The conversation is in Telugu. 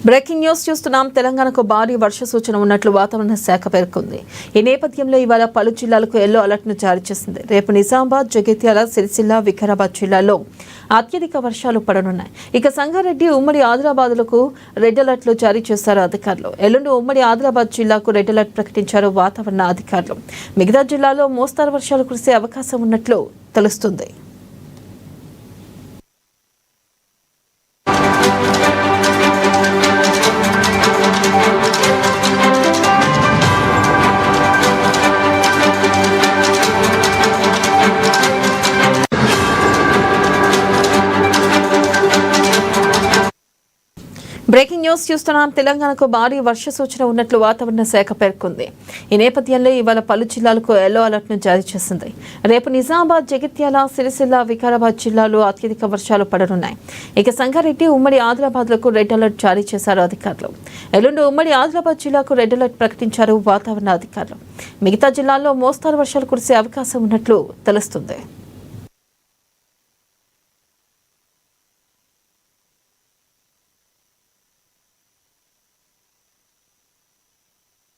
బ్రేకింగ్ న్యూస్ చూస్తున్నాం. తెలంగాణకు భారీ వర్ష సూచన ఉన్నట్లు వాతావరణ శాఖ పేర్కొంది. ఈ నేపథ్యంలో ఇవాళ పలు జిల్లాలకు ఎల్లో అలర్ట్ ను జారీ చేసింది. రేపు నిజామాబాద్, జగిత్యాల, సిరిసిల్ల, వికారాబాద్ జిల్లాల్లో అత్యధిక వర్షాలు పడనున్నాయి. ఇక సంగారెడ్డి, ఉమ్మడి ఆదిలాబాద్లకు రెడ్ అలర్ట్లు జారీ చేశారు అధికారులు. ఎల్లుండి ఉమ్మడి ఆదిలాబాద్ జిల్లాకు రెడ్ అలర్ట్ ప్రకటించారు వాతావరణ అధికారులు. మిగతా జిల్లాల్లో మోస్తారు వర్షాలు కురిసే అవకాశం ఉన్నట్లు తెలుస్తుంది. బ్రేకింగ్ న్యూస్ చూస్తున్నాం. తెలంగాణకు భారీ వర్ష సూచన ఉన్నట్లు వాతావరణ శాఖ పేర్కొంది. ఈ నేపథ్యంలో ఇవాళ పలు జిల్లాలకు ఎల్లో అలర్ట్ ను జారీ చేసింది. రేపు నిజామాబాద్, జగిత్యాల, సిరిసిల్ల, వికారాబాద్ జిల్లాలో అత్యధిక వర్షాలు పడనున్నాయి. ఇక సంగారెడ్డి, ఉమ్మడి ఆదిలాబాద్లకు రెడ్ అలర్ట్ జారీ చేశారు అధికారులు. ఎల్లుండి ఉమ్మడి ఆదిలాబాద్ జిల్లాకు రెడ్ అలర్ట్ ప్రకటించారు వాతావరణ అధికారులు. మిగతా జిల్లాల్లో మోస్తారు వర్షాలు కురిసే అవకాశం ఉన్నట్లు తెలుస్తుంది.